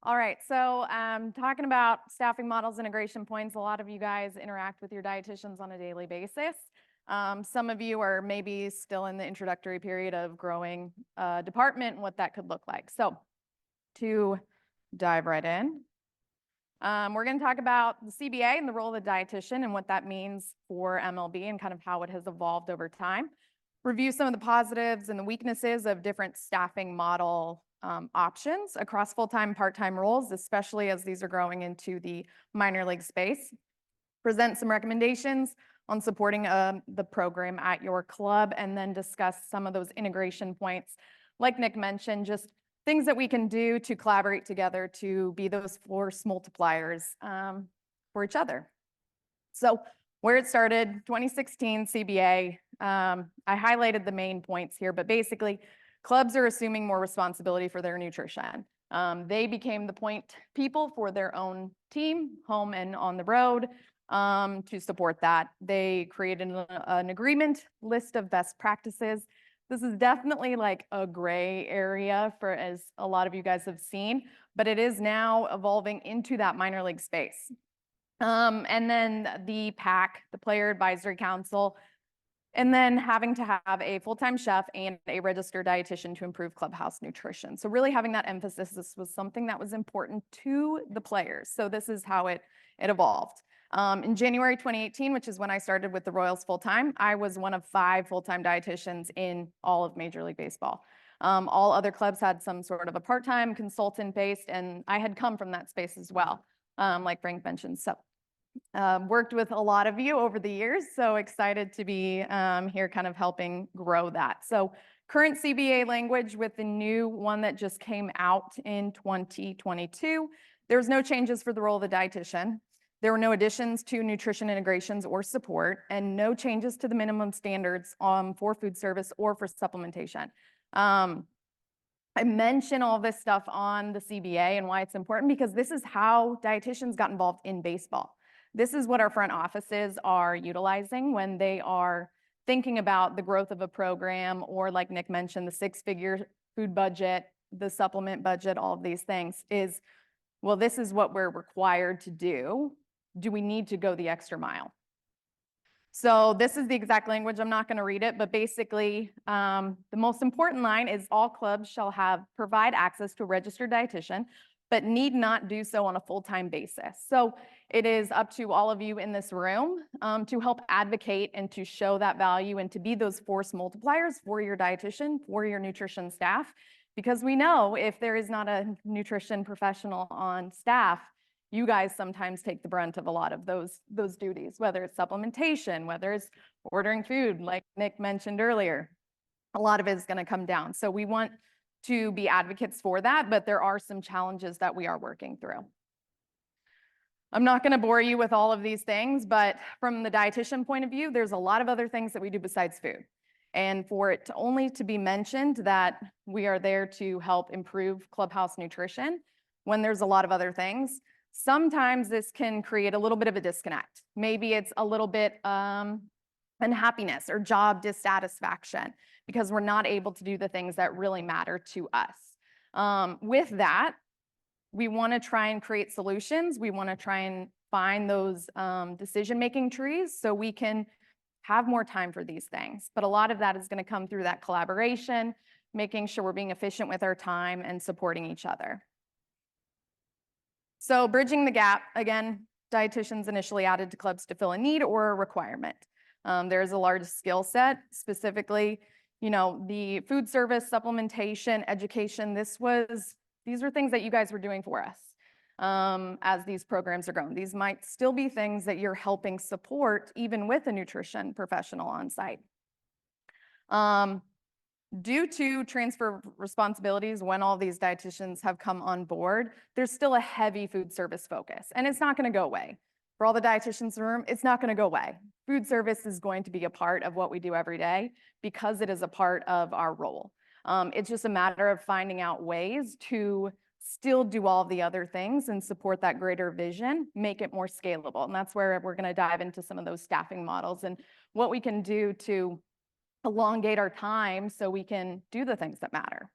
All right, so talking about staffing models, integration points, a lot of you guys interact with your dietitians on a daily basis. Some of you are maybe still in the introductory period of growing a department and what that could look like. So to dive right in, we're going to talk about the CBA and the role of the dietitian and what that means for MLB and kind of how it has evolved over time. Review some of the positives and the weaknesses of different staffing model options across full-time, part-time roles, especially as these are growing into the minor league space. Present some recommendations on supporting the program at your club, and then discuss some of those integration points. Like Nick mentioned, just things that we can do to collaborate together to be those force multipliers for each other. So where it started, 2016 CBA, I highlighted the main points here, but basically clubs are assuming more responsibility for their nutrition. They became the point people for their own team, home and on the road, to support that. They created an agreement list of best practices. This is definitely like a gray area for, as a lot of you guys have seen, but it is now evolving into that minor league space. And then the PAC, the Player Advisory Council, and then having to have a full-time chef and a registered dietitian to improve clubhouse nutrition. So really having that emphasis, this was something that was important to the players. So this is how it evolved. In January 2018, which is when I started with the Royals full-time, I was one of 5 full-time dietitians in all of Major League Baseball. All other clubs had some sort of a part-time consultant-based, and I had come from that space as well, like Frank mentioned. So worked with a lot of you over the years, so excited to be here kind of helping grow that. So current CBA language with the new one that just came out in 2022, there's no changes for the role of the dietitian. There were no additions to nutrition integrations or support, and no changes to the minimum standards for food service or for supplementation. I mention all this stuff on the CBA and why it's important, because this is how dietitians got involved in baseball. This is what our front offices are utilizing when they are thinking about the growth of a program, or like Nick mentioned, the 6-figure food budget, the supplement budget, all of these things is, well, this is what we're required to do. Do we need to go the extra mile? So this is the exact language. I'm not going to read it, but basically the most important line is all clubs shall provide access to a registered dietitian, but need not do so on a full-time basis. So it is up to all of you in this room to help advocate and to show that value and to be those force multipliers for your dietitian, for your nutrition staff, because we know if there is not a nutrition professional on staff, you guys sometimes take the brunt of a lot of those duties, whether it's supplementation, whether it's ordering food, like Nick mentioned earlier. A lot of it is going to come down. So we want to be advocates for that, but there are some challenges that we are working through. I'm not going to bore you with all of these things, but from the dietitian point of view, there's a lot of other things that we do besides food. And for it to only to be mentioned that we are there to help improve clubhouse nutrition when there's a lot of other things, sometimes this can create a little bit of a disconnect. Maybe it's a little bit unhappiness or job dissatisfaction because we're not able to do the things that really matter to us. With that, we want to try and create solutions. We want to try and find those decision-making trees so we can have more time for these things. But a lot of that is going to come through that collaboration, making sure we're being efficient with our time and supporting each other. So bridging the gap, again, dietitians initially added to clubs to fill a need or a requirement. There's a large skill set, specifically, the food service, supplementation, education. These were things that you guys were doing for us as these programs are growing. These might still be things that you're helping support even with a nutrition professional on site. Due to transfer responsibilities, when all these dietitians have come on board, there's still a heavy food service focus, and it's not going to go away. For all the dietitians in the room, it's not going to go away. Food service is going to be a part of what we do every day because it is a part of our role. It's just a matter of finding out ways to still do all the other things and support that greater vision, make it more scalable. And that's where we're going to dive into some of those staffing models and what we can do to elongate our time so we can do the things that matter.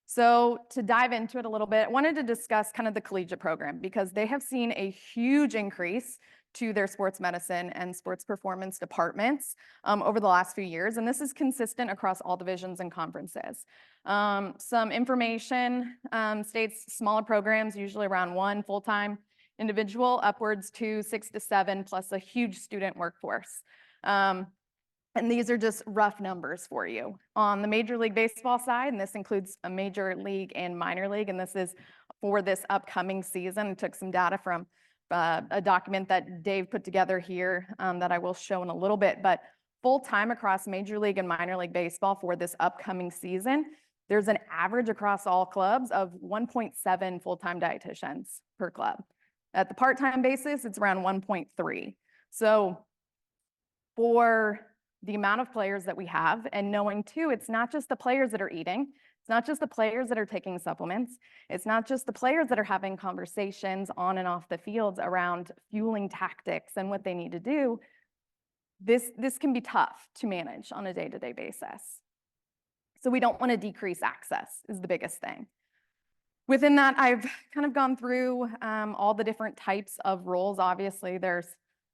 So to dive into it a little bit, I wanted to discuss kind of the collegiate program because they have seen a huge increase to their sports medicine and sports performance departments over the last few years. And this is consistent across all divisions and conferences. Some information states smaller programs, usually around 1 full-time individual, upwards to 6 to 7, plus a huge student workforce. And these are just rough numbers for you. On the Major League Baseball side, and this includes a major league and minor league, and this is for this upcoming season. I took some data from a document that Dave put together here that I will show in a little bit, but full-time across Major League and minor league baseball for this upcoming season, there's an average across all clubs of 1.7 full-time dietitians per club. At the part-time basis, it's around 1.3. So for the amount of players that we have, and knowing too, it's not just the players that are eating, it's not just the players that are taking supplements, it's not just the players that are having conversations on and off the fields around fueling tactics and what they need to do. This can be tough to manage on a day-to-day basis. So we don't want to decrease access is the biggest thing. Within that, I've kind of gone through all the different types of roles. Obviously, there's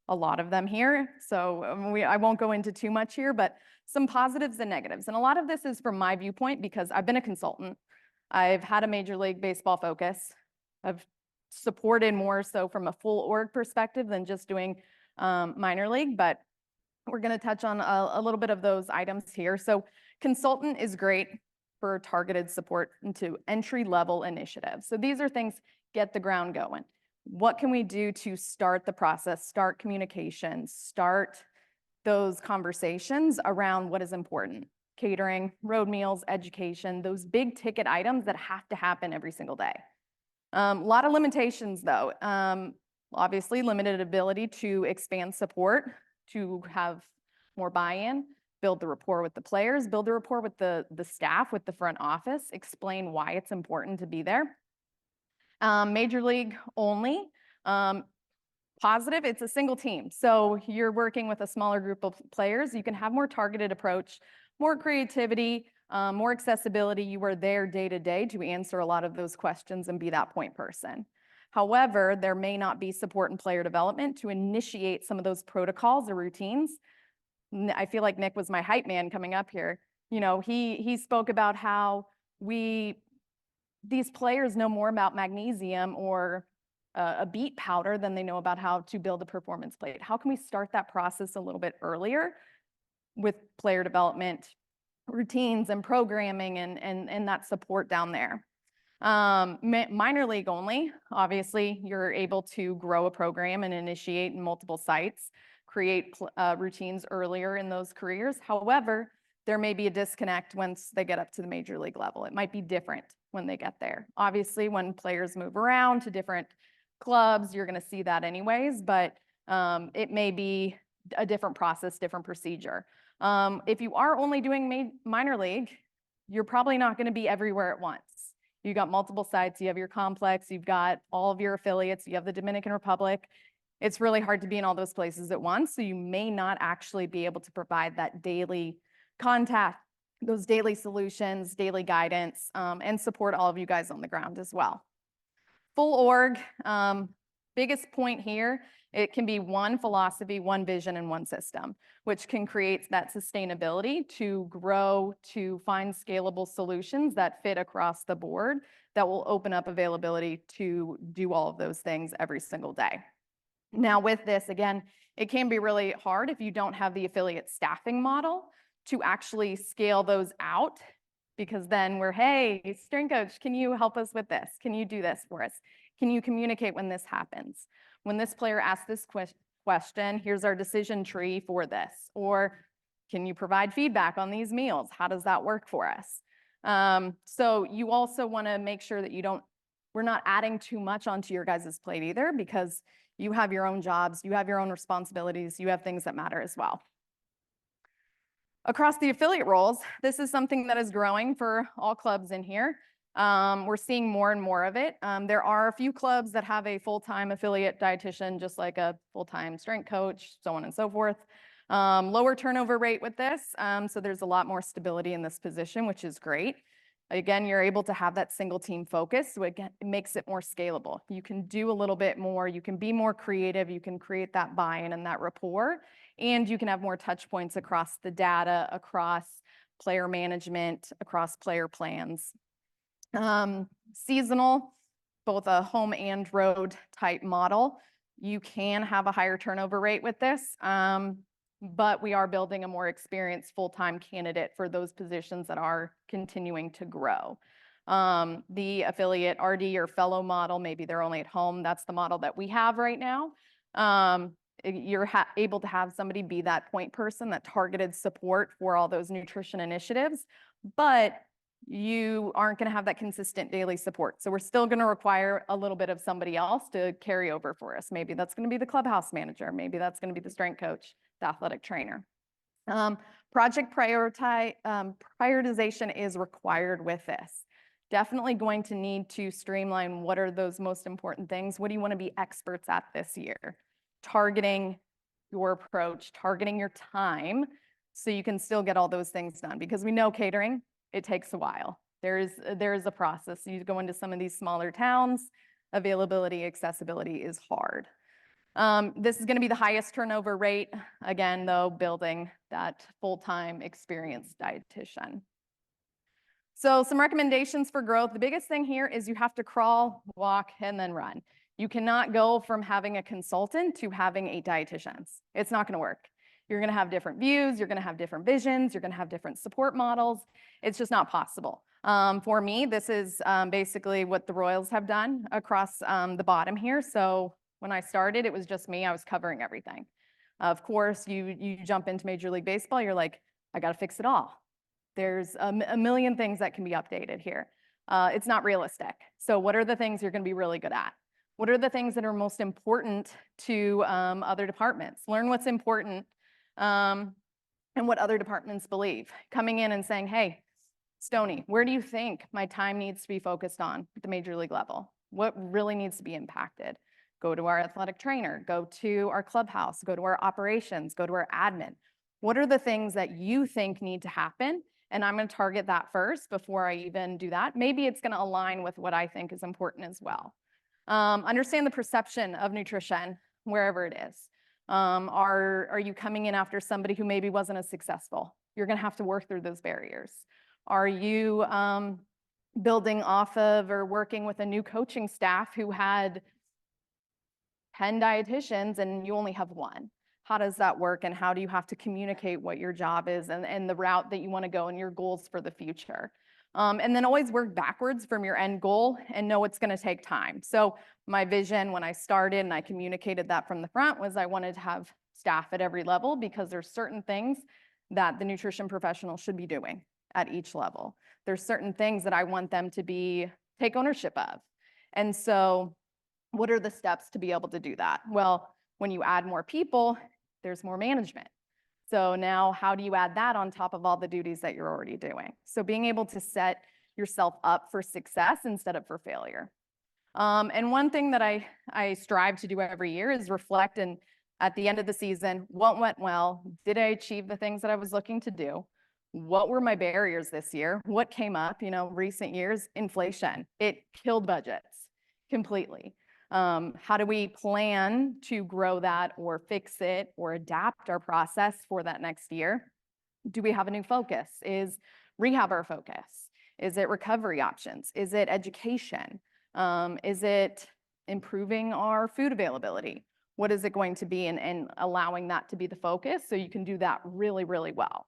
a lot of them here, so I won't go into too much here, but some positives and negatives. And a lot of this is from my viewpoint because I've been a consultant. I've had a Major League Baseball focus. I've supported more so from a full org perspective than just doing minor league, but we're going to touch on a little bit of those items here. So consultant is great for targeted support into entry-level initiatives. So these are things, get the ground going. What can we do to start the process, start communication, start those conversations around what is important? Catering, road meals, education, those big ticket items that have to happen every single day. A lot of limitations though. Obviously limited ability to expand support, to have more buy-in, build the rapport with the players, build the rapport with the staff, with the front office, explain why it's important to be there. Major league only. Positive, it's a single team. So you're working with a smaller group of players. You can have more targeted approach, more creativity, more accessibility. You are there day to day to answer a lot of those questions and be that point person. However, there may not be support in player development to initiate some of those protocols or routines. I feel like Nick was my hype man coming up here. You know, he spoke about how these players know more about magnesium or a beet powder than they know about how to build a performance plate. How can we start that process a little bit earlier with player development routines and programming and that support down there? Minor league only, obviously, you're able to grow a program and initiate in multiple sites, create routines earlier in those careers. However, there may be a disconnect once they get up to the major league level. It might be different when they get there. Obviously, when players move around to different clubs, you're going to see that anyways, but it may be a different process, different procedure. If you are only doing minor league, you're probably not going to be everywhere at once. You got multiple sites, you have your complex, you've got all of your affiliates, you have the Dominican Republic. It's really hard to be in all those places at once, so you may not actually be able to provide that daily contact, those daily solutions, daily guidance, and support all of you guys on the ground as well. Full org, biggest point here, it can be one philosophy, one vision, and one system, which can create that sustainability to grow, to find scalable solutions that fit across the board that will open up availability to do all of those things every single day. Now with this, again, it can be really hard if you don't have the affiliate staffing model to actually scale those out, because then we're, hey, strength coach, can you help us with this? Can you do this for us? Can you communicate when this happens? When this player asks this question, here's our decision tree for this. Or can you provide feedback on these meals? How does that work for us? So you also want to make sure that we're not adding too much onto your guys' plate either, because you have your own jobs, you have your own responsibilities, you have things that matter as well. Across the affiliate roles, this is something that is growing for all clubs in here. We're seeing more and more of it. There are a few clubs that have a full-time affiliate dietitian, just like a full-time strength coach, so on and so forth. Lower turnover rate with this, so there's a lot more stability in this position, which is great. Again, you're able to have that single team focus, so it makes it more scalable. You can do a little bit more, you can be more creative, you can create that buy-in and that rapport, and you can have more touch points across the data, across player management, across player plans. Seasonal, both a home and road type model. You can have a higher turnover rate with this, but we are building a more experienced full-time candidate for those positions that are continuing to grow. The affiliate RD or fellow model, maybe they're only at home. That's the model that we have right now. You're able to have somebody be that point person, that targeted support for all those nutrition initiatives, but you aren't going to have that consistent daily support. So we're still going to require a little bit of somebody else to carry over for us. Maybe that's going to be the clubhouse manager. Maybe that's going to be the strength coach, the athletic trainer. Project prioritization is required with this. Definitely going to need to streamline what are those most important things. What do you want to be experts at this year? Targeting your approach, targeting your time, so you can still get all those things done. Because we know catering, it takes a while. There is a process. You go into some of these smaller towns, availability, accessibility is hard. This is going to be the highest turnover rate. Again, though, building that full-time experienced dietitian. So some recommendations for growth. The biggest thing here is you have to crawl, walk, and then run. You cannot go from having a consultant to having 8 dietitians. It's not going to work. You're going to have different views, you're going to have different visions, you're going to have different support models. It's just not possible. For me, this is basically what the Royals have done across the bottom here. So when I started, it was just me. I was covering everything. Of course, you jump into Major League Baseball, you're like, I got to fix it all. There's a million things that can be updated here. It's not realistic. So what are the things you're going to be really good at? What are the things that are most important to other departments? Learn what's important and what other departments believe. Coming in and saying, hey, Stoney, where do you think my time needs to be focused on at the major league level? What really needs to be impacted? Go to our athletic trainer, go to our clubhouse, go to our operations, go to our admin. What are the things that you think need to happen? And I'm going to target that first before I even do that. Maybe it's going to align with what I think is important as well. Understand the perception of nutrition wherever it is. Are you coming in after somebody who maybe wasn't as successful? You're going to have to work through those barriers. Are you building off of or working with a new coaching staff who had 10 dietitians and you only have 1? How does that work, and how do you have to communicate what your job is and the route that you want to go and your goals for the future? And then always work backwards from your end goal and know it's going to take time. So my vision when I started, and I communicated that from the front, was I wanted to have staff at every level because there's certain things that the nutrition professional should be doing at each level. There's certain things that I want them to take ownership of. And so what are the steps to be able to do that? Well, when you add more people, there's more management. So now how do you add that on top of all the duties that you're already doing? So being able to set yourself up for success instead of for failure. And one thing that I strive to do every year is reflect, and at the end of the season, what went well? Did I achieve the things that I was looking to do? What were my barriers this year? What came up? Recent years, inflation, it killed budgets completely. How do we plan to grow that or fix it or adapt our process for that next year? Do we have a new focus? Is rehab our focus? Is it recovery options? Is it education? Is it improving our food availability? What is it going to be, and allowing that to be the focus so you can do that really, really well.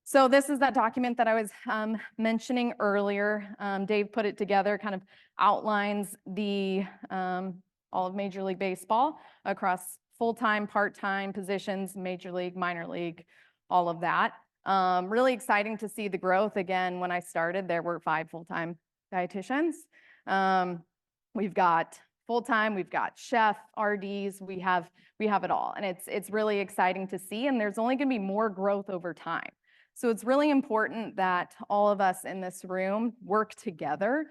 So this is that document that I was mentioning earlier. Dave put it together, kind of outlines all of Major League Baseball across full-time, part-time positions, Major League, minor league, all of that. Really exciting to see the growth. Again, when I started, there were 5 full-time dietitians. We've got full-time, we've got chef, RDs, we have it all. And it's really exciting to see, and there's only going to be more growth over time. So it's really important that all of us in this room work together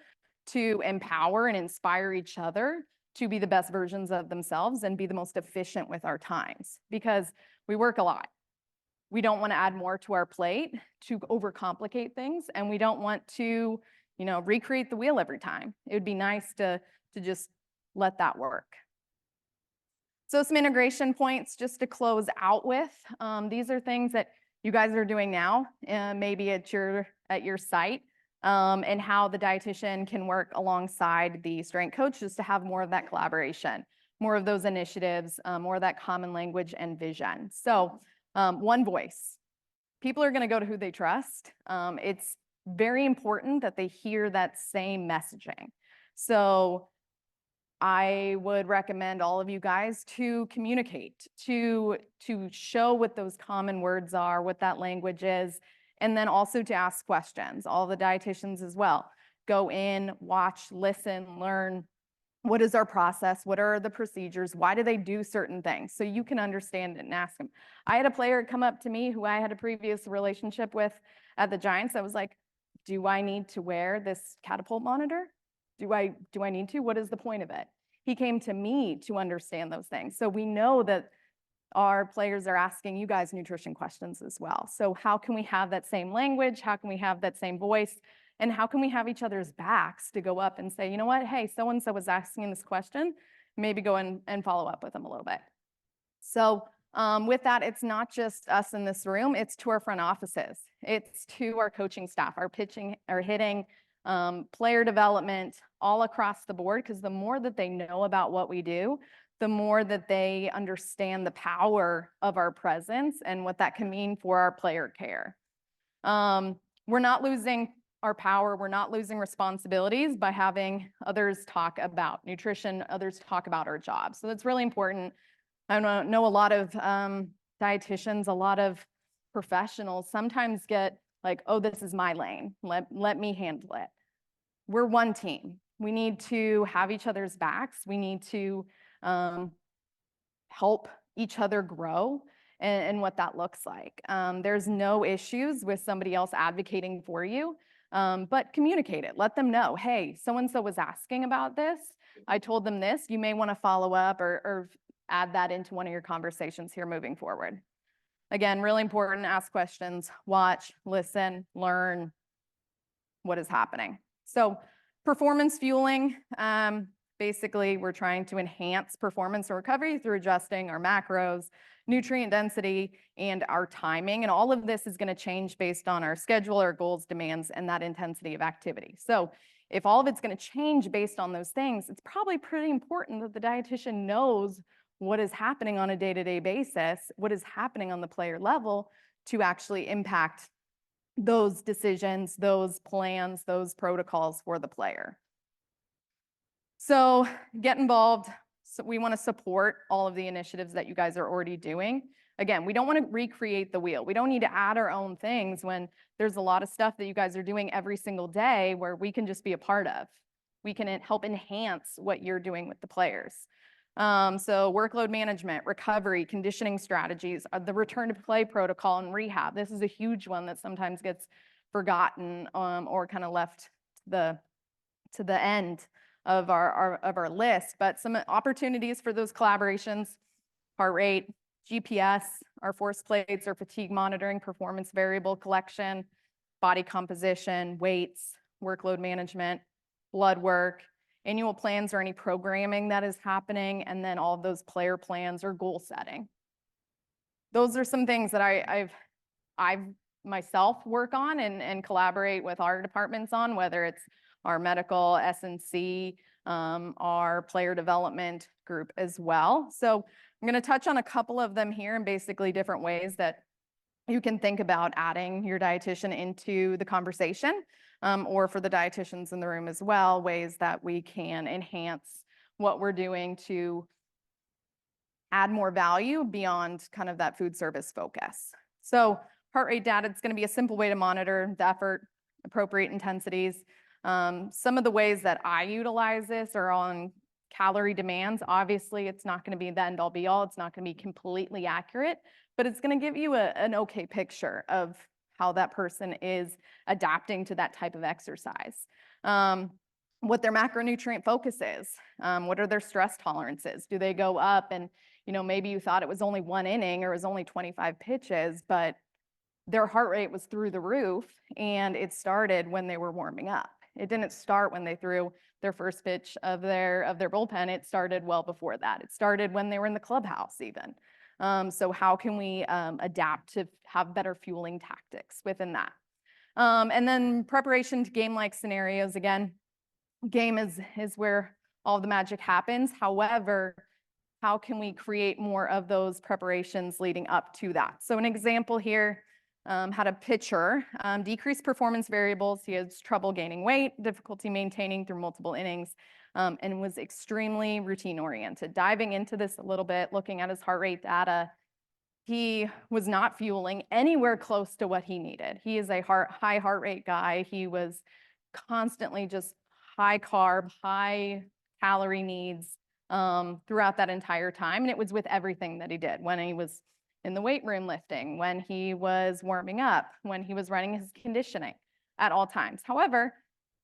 to empower and inspire each other to be the best versions of themselves and be the most efficient with our times, because we work a lot. we don't want to add more to our plate to overcomplicate things, and we don't want to, recreate the wheel every time. It would be nice to just let that work. So some integration points just to close out with. These are things that you guys are doing now, maybe at your site, and how the dietitian can work alongside the strength coach just to have more of that collaboration, more of those initiatives, more of that common language and vision. So one voice. People are going to go to who they trust. It's very important that they hear that same messaging. So I would recommend all of you guys to communicate, to show what those common words are, what that language is, and then also to ask questions. All the dietitians as well. Go in, watch, listen, learn. What is our process? What are the procedures? Why do they do certain things? So you can understand it and ask them. I had a player come up to me who I had a previous relationship with at the Giants. I was like, do I need to wear this catapult monitor? Do I need to? What is the point of it? He came to me to understand those things. So we know that our players are asking you guys nutrition questions as well. So how can we have that same language? How can we have that same voice? And how can we have each other's backs to go up and say, you know what, hey, so-and-so was asking this question, maybe go in and follow up with them a little bit. So with that, it's not just us in this room, it's to our front offices. It's to our coaching staff, our pitching, our hitting, player development, all across the board, because the more that they know about what we do, the more that they understand the power of our presence and what that can mean for our player care. We're not losing our power, we're not losing responsibilities by having others talk about nutrition, others talk about our jobs. So that's really important. I know a lot of dietitians, a lot of professionals sometimes get like, oh, this is my lane, let me handle it. We're one team. We need to have each other's backs. We need to help each other grow and what that looks like. There's no issues with somebody else advocating for you, but communicate it. Let them know, hey, so-and-so was asking about this. I told them this. You may want to follow up or add that into one of your conversations here moving forward. Again, really important, ask questions, watch, listen, learn what is happening. So performance fueling, basically we're trying to enhance performance and recovery through adjusting our macros, nutrient density, and our timing. And all of this is going to change based on our schedule, our goals, demands, and that intensity of activity. So if all of it's going to change based on those things, it's probably pretty important that the dietitian knows what is happening on a day-to-day basis, what is happening on the player level to actually impact those decisions, those plans, those protocols for the player. So get involved. So we want to support all of the initiatives that you guys are already doing. Again, we don't want to recreate the wheel. We don't need to add our own things when there's a lot of stuff that you guys are doing every single day where we can just be a part of. We can help enhance what you're doing with the players. So workload management, recovery, conditioning strategies, the return to play protocol and rehab. This is a huge one that sometimes gets forgotten or kind of left to the end of our list. But some opportunities for those collaborations: heart rate, GPS, our force plates, our fatigue monitoring, performance variable collection, body composition, weights, workload management, blood work, annual plans or any programming that is happening, and then all of those player plans or goal setting. Those are some things that I've myself work on and collaborate with our departments on, whether it's our medical, S&C, our player development group as well. So I'm going to touch on a couple of them here and basically different ways that you can think about adding your dietitian into the conversation, or for the dietitians in the room as well, ways that we can enhance what we're doing to add more value beyond kind of that food service focus. So heart rate data, it's going to be a simple way to monitor the effort, appropriate intensities. Some of the ways that I utilize this are on calorie demands. Obviously, it's not going to be the end all be all. It's not going to be completely accurate, but it's going to give you an okay picture of how that person is adapting to that type of exercise. What their macronutrient focus is, what are their stress tolerances? Do they go up and maybe you thought it was only 1 inning or it was only 25 pitches, but their heart rate was through the roof, and it started when they were warming up. It didn't start when they threw their first pitch of their bullpen. It started well before that. It started when they were in the clubhouse even. So how can we adapt to have better fueling tactics within that? And then preparation to game-like scenarios. Again, game is where all the magic happens. However, how can we create more of those preparations leading up to that? So an example here, had a pitcher decrease performance variables. He has trouble gaining weight, difficulty maintaining through multiple innings, and was extremely routine oriented. Diving into this a little bit, looking at his heart rate data, he was not fueling anywhere close to what he needed. He is a high heart rate guy. He was constantly just high carb, high calorie needs throughout that entire time. And it was with everything that he did. When he was in the weight room lifting, when he was warming up, when he was running his conditioning, at all times. However,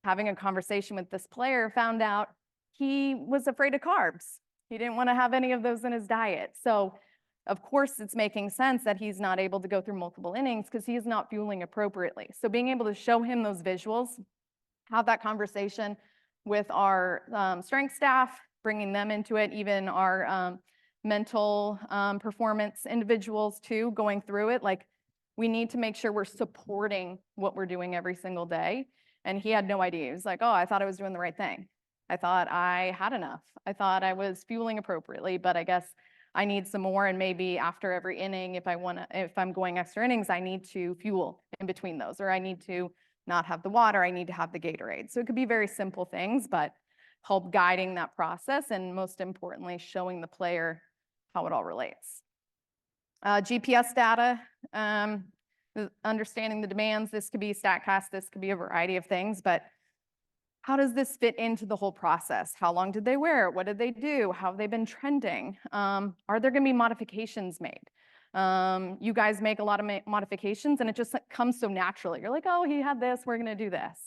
having a conversation with this player, found out he was afraid of carbs. He didn't want to have any of those in his diet. So of course, it's making sense that he's not able to go through multiple innings because he's not fueling appropriately. So being able to show him those visuals, have that conversation with our strength staff, bringing them into it, even our mental performance individuals too, going through it. Like, we need to make sure we're supporting what we're doing every single day. And he had no idea. He was like, oh, I thought I was doing the right thing. I thought I had enough. I thought I was fueling appropriately, but I guess I need some more. And maybe after every inning, if I'm going extra innings, I need to fuel in between those, or I need to not have the water, I need to have the Gatorade. So it could be very simple things, but help guiding that process, and most importantly, showing the player how it all relates. GPS data, understanding the demands. This could be StatCast, this could be a variety of things, but how does this fit into the whole process? How long did they wear it? What did they do? How have they been trending? Are there going to be modifications made? You guys make a lot of modifications, and it just comes so naturally. You're like, oh, he had this, we're going to do this.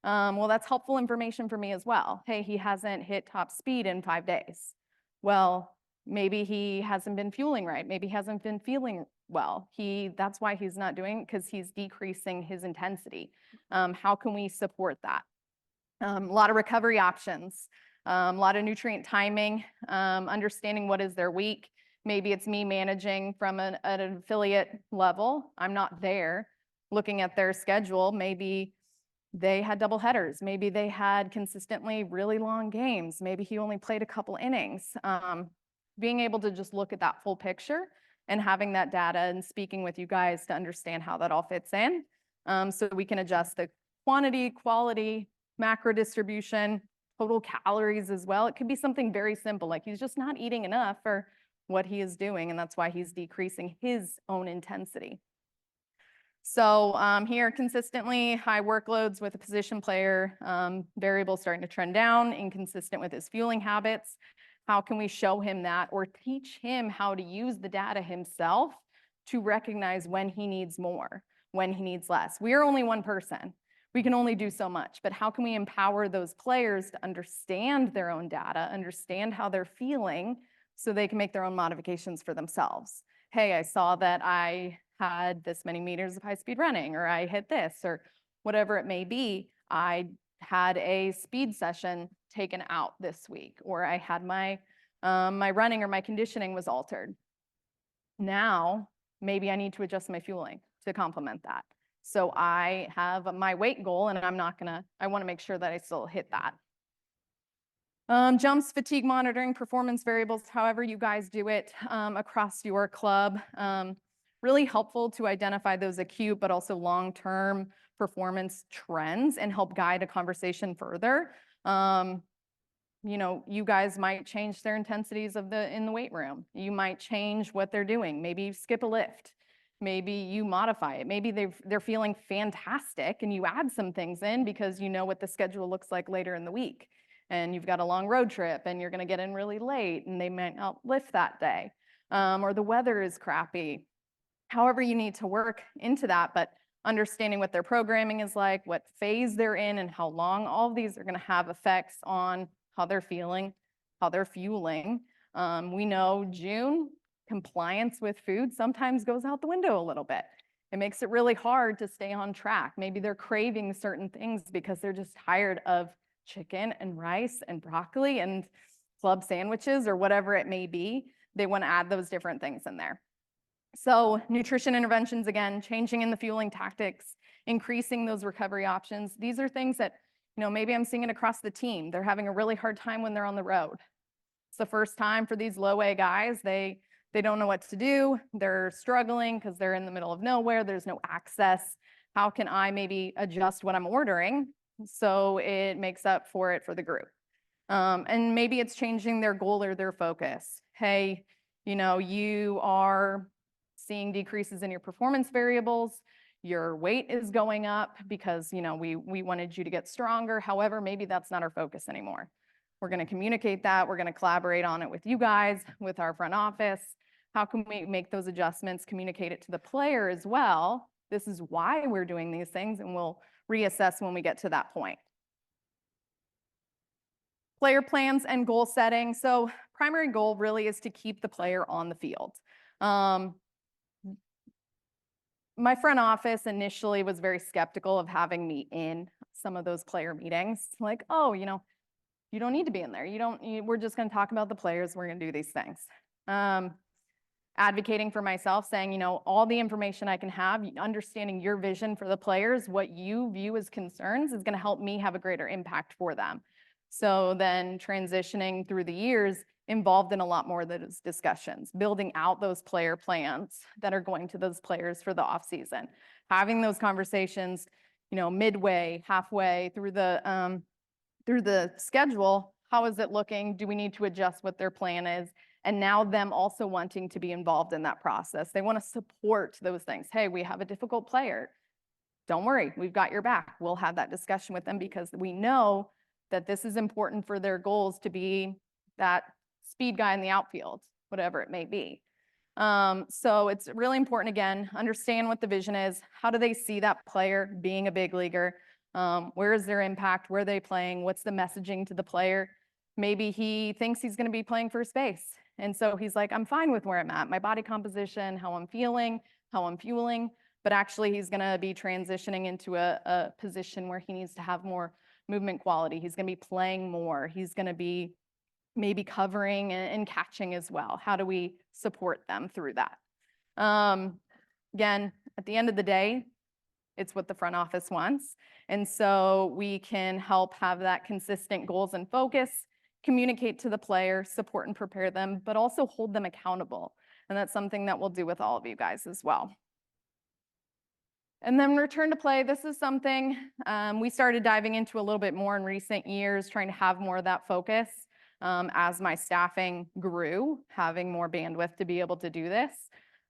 Well, that's helpful information for me as well. Hey, he hasn't hit top speed in 5 days. Well, maybe he hasn't been fueling right. Maybe he hasn't been feeling well. That's why he's not doing it, because he's decreasing his intensity. How can we support that? A lot of recovery options, a lot of nutrient timing, understanding what is their week. Maybe it's me managing from an affiliate level. I'm not there. Looking at their schedule, maybe they had double headers. Maybe they had consistently really long games. Maybe he only played a couple innings. Being able to just look at that full picture and having that data and speaking with you guys to understand how that all fits in, so we can adjust the quantity, quality, macro distribution, total calories as well. It could be something very simple, like he's just not eating enough for what he is doing, and that's why he's decreasing his own intensity. So here, consistently high workloads with a position player, variable starting to trend down, inconsistent with his fueling habits. How can we show him that, or teach him how to use the data himself to recognize when he needs more, when he needs less? We are only one person. We can only do so much, but how can we empower those players to understand their own data, understand how they're feeling, so they can make their own modifications for themselves? Hey, I saw that I had this many meters of high-speed running, or I hit this, or whatever it may be. I had a speed session taken out this week, or I had my running or my conditioning was altered. Now, maybe I need to adjust my fueling to complement that. So I have my weight goal, and I want to make sure that I still hit that. Jumps, fatigue monitoring, performance variables, however you guys do it across your club. Really helpful to identify those acute but also long-term performance trends and help guide a conversation further. You guys might change their intensities in the weight room. You might change what they're doing. Maybe you skip a lift. Maybe you modify it. Maybe they're feeling fantastic and you add some things in because you know what the schedule looks like later in the week. And you've got a long road trip and you're going to get in really late and they might not lift that day. Or the weather is crappy. However you need to work into that, but understanding what their programming is like, what phase they're in, and how long, all of these are going to have effects on how they're feeling, how they're fueling, We know June, compliance with food sometimes goes out the window a little bit. It makes it really hard to stay on track. Maybe they're craving certain things because they're just tired of chicken and rice and broccoli and club sandwiches or whatever it may be. They want to add those different things in there. So nutrition interventions, again, changing in the fueling tactics, increasing those recovery options. These are things that, maybe I'm seeing it across the team. They're having a really hard time when they're on the road. It's the first time for these low A guys. They don't know what to do. They're struggling because they're in the middle of nowhere. There's no access. How can I maybe adjust what I'm ordering so it makes up for it for the group? And maybe it's changing their goal or their focus. Hey, you are seeing decreases in your performance variables. Your weight is going up because, we wanted you to get stronger. However, maybe that's not our focus anymore. We're going to communicate that. We're going to collaborate on it with you guys, with our front office. How can we make those adjustments, communicate it to the player as well? This is why we're doing these things, and we'll reassess when we get to that point. Player plans and goal setting. So primary goal really is to keep the player on the field. My front office initially was very skeptical of having me in some of those player meetings. Like, oh, you don't need to be in there. We're just going to talk about the players. We're going to do these things. Advocating for myself, saying, all the information I can have, understanding your vision for the players, what you view as concerns is going to help me have a greater impact for them. So then transitioning through the years, involved in a lot more of those discussions, building out those player plans that are going to those players for the off season, having those conversations, midway, halfway through the schedule. How is it looking? Do we need to adjust what their plan is? And now them also wanting to be involved in that process. They want to support those things. Hey, we have a difficult player. Don't worry, we've got your back. We'll have that discussion with them because we know that this is important for their goals to be that speed guy in the outfield, whatever it may be. So it's really important, again, understand what the vision is. How do they see that player being a big leaguer? Where is their impact? Where are they playing? What's the messaging to the player? Maybe he thinks he's going to be playing first base. And so he's like, I'm fine with where I'm at, my body composition, how I'm feeling, how I'm fueling. But actually, he's going to be transitioning into a position where he needs to have more movement quality. He's going to be playing more. He's going to be maybe covering and catching as well. How do we support them through that? Again, at the end of the day, it's what the front office wants. And so we can help have that consistent goals and focus, communicate to the player, support and prepare them, but also hold them accountable. And that's something that we'll do with all of you guys as well. And then return to play. This is something we started diving into a little bit more in recent years, trying to have more of that focus as my staffing grew, having more bandwidth to be able to do this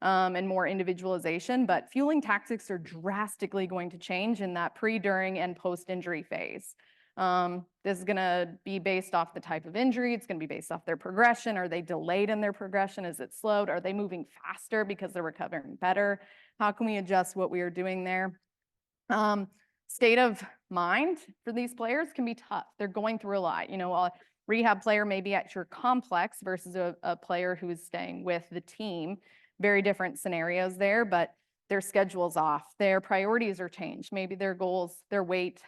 and more individualization. But fueling tactics are drastically going to change in that pre, during, and post-injury phase. This is going to be based off the type of injury. It's going to be based off their progression. Are they delayed in their progression? Is it slowed? Are they moving faster because they're recovering better? How can we adjust what we are doing there? State of mind for these players can be tough. They're going through a lot. A rehab player may be at your complex versus a player who is staying with the team. Very different scenarios there, but their schedule's off. Their priorities are changed. Maybe their goals, their weight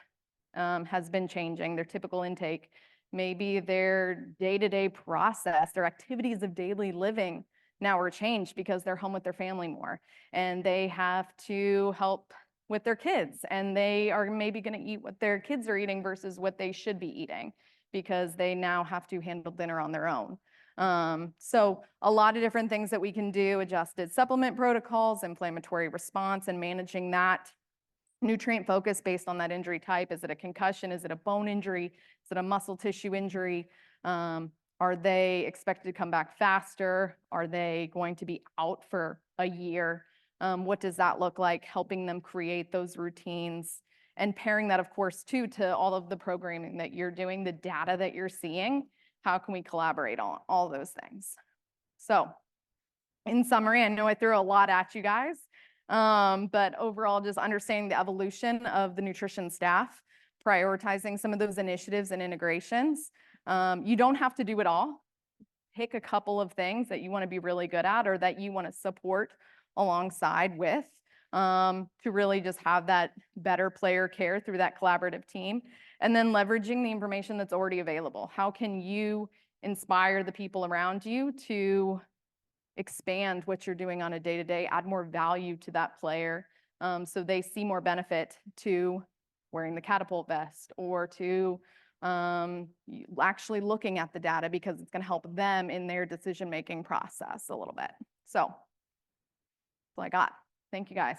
has been changing, their typical intake. Maybe their day-to-day process, their activities of daily living now are changed because they're home with their family more and they have to help with their kids and they are maybe going to eat what their kids are eating versus what they should be eating because they now have to handle dinner on their own. So a lot of different things that we can do, adjusted supplement protocols, inflammatory response, and managing that nutrient focus based on that injury type. Is it a concussion? Is it a bone injury? Is it a muscle tissue injury? Are they expected to come back faster? Are they going to be out for a year? What does that look like? Helping them create those routines and pairing that, of course, too, to all of the programming that you're doing, the data that you're seeing. How can we collaborate on all those things? So in summary, I know I threw a lot at you guys, but overall, just understanding the evolution of the nutrition staff, prioritizing some of those initiatives and integrations. You don't have to do it all. pick a couple of things that you want to be really good at or that you want to support alongside with to really just have that better player care through that collaborative team. And then leveraging the information that's already available. How can you inspire the people around you to expand what you're doing on a day-to-day, add more value to that player so they see more benefit to wearing the catapult vest or to actually looking at the data because it's going to help them in their decision-making process a little bit. So that's all I got. Thank you, guys.